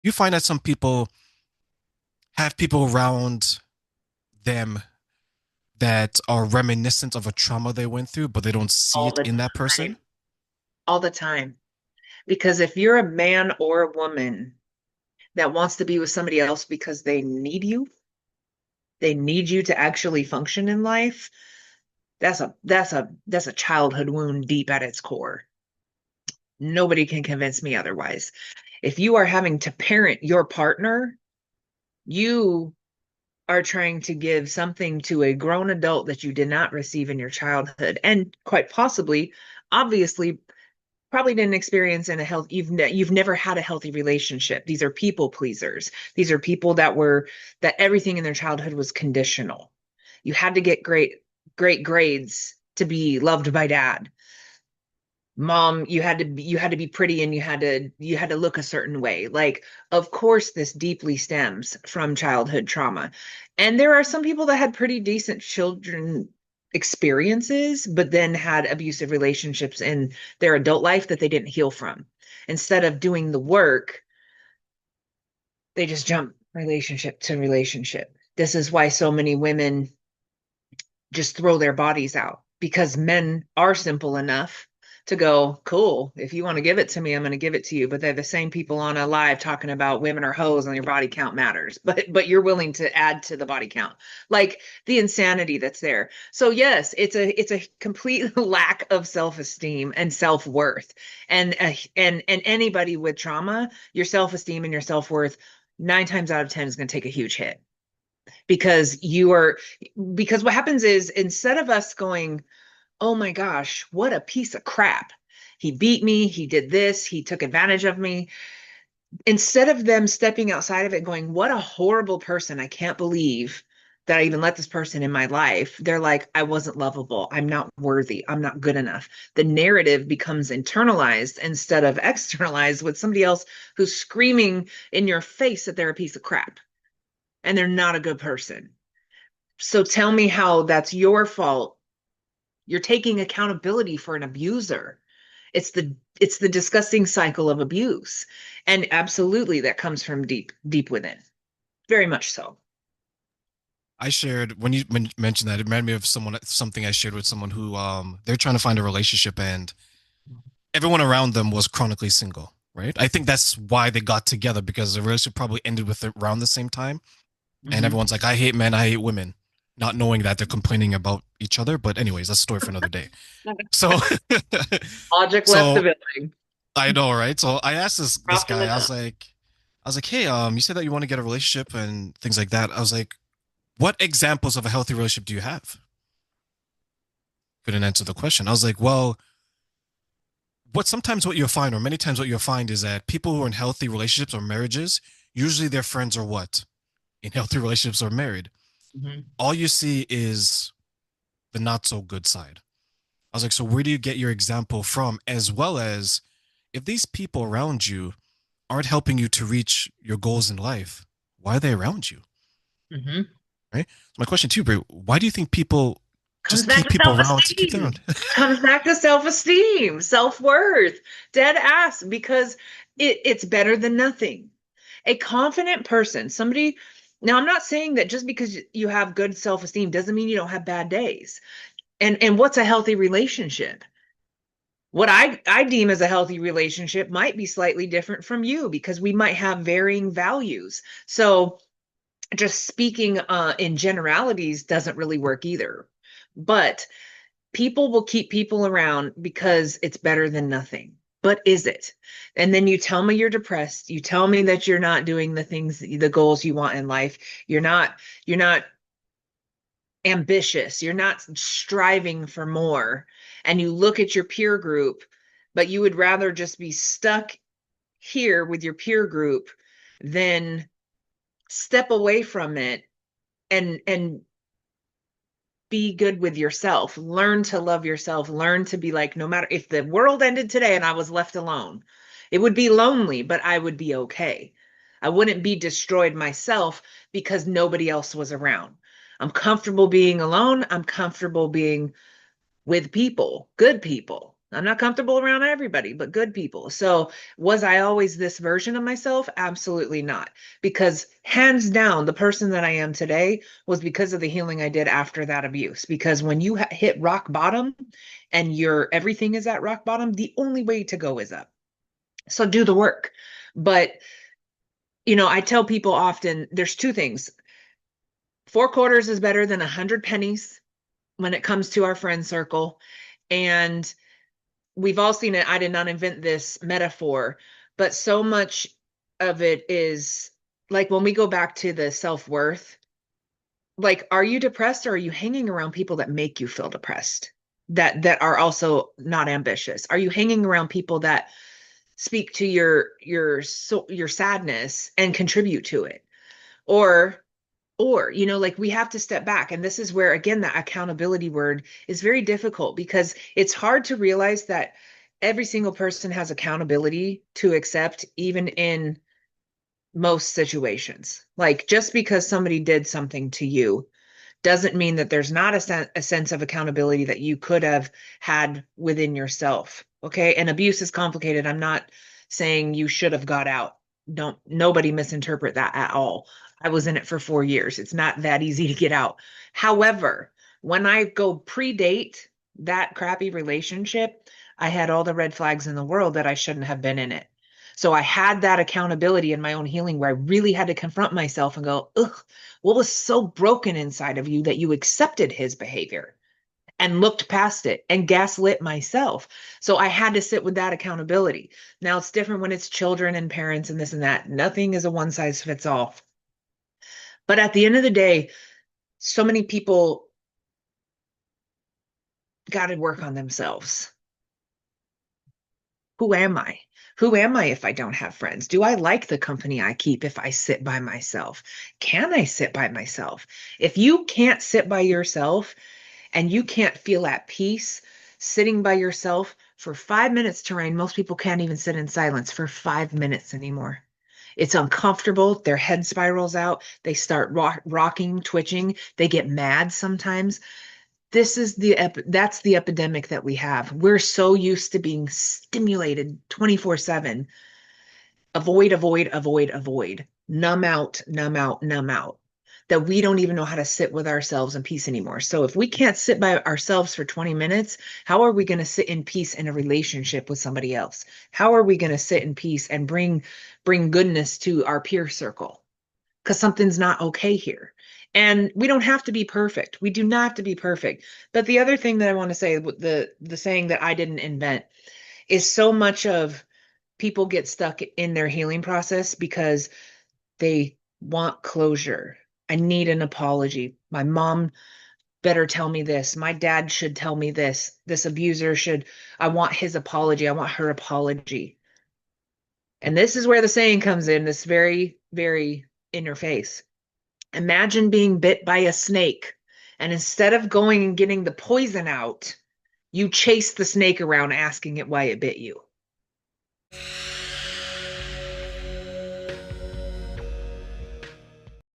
You find that some people have people around them that are reminiscent of a trauma they went through, but they don't see All it the in that person. time. All the time. Because if you're a man or a woman that wants to be with somebody else because they need you to actually function in life, that's a childhood wound deep at its core. Nobody can convince me otherwise. If you are having to parent your partner, you are trying to give something to a grown adult that you did not receive in your childhood, and quite possibly, obviously, probably didn't experience in a health. You've never had a healthy relationship. These are people pleasers. These are people that everything in their childhood was conditional. You had to get great grades to be loved by dad. Mom, you had to be pretty, and you had to look a certain way. Like, of course this deeply stems from childhood trauma. And there are some people that had pretty decent children experiences but then had abusive relationships in their adult life that they didn't heal from. Instead of doing the work, they just jump relationship to relationship. This is why so many women just throw their bodies out, because men are simple enough to go, cool, if you want to give it to me, I'm going to give it to you. But they're the same people on a live talking about women are hoes and your body count matters. But you're willing to add to the body count, like the insanity that's there. So yes, it's a complete lack of self-esteem and self-worth. And anybody with trauma, your self-esteem and your self-worth 9 times out of 10 is going to take a huge hit, because you are because what happens is, instead of us going, oh my gosh, what a piece of crap, he beat me, he did this, he took advantage of me, instead of them stepping outside of it going, what a horrible person, I can't believe that I even let this person in my life, they're like, I wasn't lovable, I'm not worthy, I'm not good enough. The narrative becomes internalized instead of externalized with somebody else who's screaming in your face that they're a piece of crap and they're not a good person. So tell me how that's your fault. You're taking accountability for an abuser. It's the disgusting cycle of abuse. And absolutely that comes from deep within. Very much so. I shared when you mentioned that, it reminded me of something I shared with someone who they're trying to find a relationship and everyone around them was chronically single, right? I think that's why they got together because the relationship probably ended with around the same time. And Mm-hmm. everyone's like, I hate men, I hate women, not knowing that they're complaining about each other. But anyways, that's a story for another day. So, Logic left the so building. I know, right? So I asked this Dropped in guy, the dump. I was like, hey, you said that you want to get a relationship and things like that. I was like, what examples of a healthy relationship do you have? Couldn't answer the question. I was like, well, what you'll find, or many times what you'll find, is that people who are in healthy relationships or marriages, usually their friends are what? In healthy relationships or married. Mm-hmm. All you see is the not so good side. I was like, so where do you get your example from? As well as if these people around you aren't helping you to reach your goals in life, why are they around you? Mm-hmm. Right? So my question to you, Brie, why do you think people Comes just back keep to people around to keep them self-esteem. around? Comes back to self-esteem, self-worth, dead ass, because it's better than nothing. A confident person, somebody, now I'm not saying that just because you have good self-esteem doesn't mean you don't have bad days. And what's a healthy relationship? What I deem as a healthy relationship might be slightly different from you, because we might have varying values. So just speaking in generalities doesn't really work either. But people will keep people around because it's better than nothing. But is it? And then you tell me you're depressed. You tell me that you're not doing the things, the goals you want in life. You're not ambitious. You're not striving for more. And you look at your peer group, but you would rather just be stuck here with your peer group than step away from it and be good with yourself. Learn to love yourself. Learn to be like, no matter if the world ended today and I was left alone, it would be lonely, but I would be okay. I wouldn't be destroyed myself because nobody else was around. I'm comfortable being alone. I'm comfortable being with people, good people. I'm not comfortable around everybody, but good people. So, was I always this version of myself? Absolutely not. Because hands down, the person that I am today was because of the healing I did after that abuse. Because when you hit rock bottom and your everything is at rock bottom, the only way to go is up. So, do the work. But, I tell people often there's two things. Four quarters is better than 100 pennies when it comes to our friend circle. And we've all seen it. I did not invent this metaphor, but so much of it is like when we go back to the self-worth, like, are you depressed or are you hanging around people that make you feel depressed? That are also not ambitious. Are you hanging around people that speak to your sadness and contribute to it? Or like we have to step back. And this is where, again, that accountability word is very difficult because it's hard to realize that every single person has accountability to accept, even in most situations. Like just because somebody did something to you doesn't mean that there's not a sense of accountability that you could have had within yourself. Okay. And abuse is complicated. I'm not saying you should have got out. Don't nobody misinterpret that at all. I was in it for 4 years. It's not that easy to get out. However, when I go predate that crappy relationship, I had all the red flags in the world that I shouldn't have been in it. So I had that accountability in my own healing where I really had to confront myself and go, ugh, what was so broken inside of you that you accepted his behavior and looked past it and gaslit myself? So I had to sit with that accountability. Now it's different when it's children and parents and this and that. Nothing is a one size fits all. But at the end of the day, so many people got to work on themselves. Who am I? Who am I if I don't have friends? Do I like the company I keep if I sit by myself? Can I sit by myself? If you can't sit by yourself, and you can't feel at peace sitting by yourself for 5 minutes, Terrain, most people can't even sit in silence for 5 minutes anymore. It's uncomfortable. Their head spirals out. They start rocking, twitching. They get mad sometimes. That's the epidemic that we have. We're so used to being stimulated 24/7. Avoid, avoid, avoid, avoid. Numb out, numb out, numb out. That we don't even know how to sit with ourselves in peace anymore. So if we can't sit by ourselves for 20 minutes, how are we going to sit in peace in a relationship with somebody else? How are we going to sit in peace and bring goodness to our peer circle? Because something's not okay here. And we don't have to be perfect. We do not have to be perfect. But the other thing that I want to say, the saying that I didn't invent, is so much of people get stuck in their healing process because they want closure. I need an apology. My mom better tell me this. My dad should tell me this. This abuser should, I want his apology. I want her apology. And this is where the saying comes in, this very, very in your face. Imagine being bit by a snake, and instead of going and getting the poison out, you chase the snake around asking it why it bit you.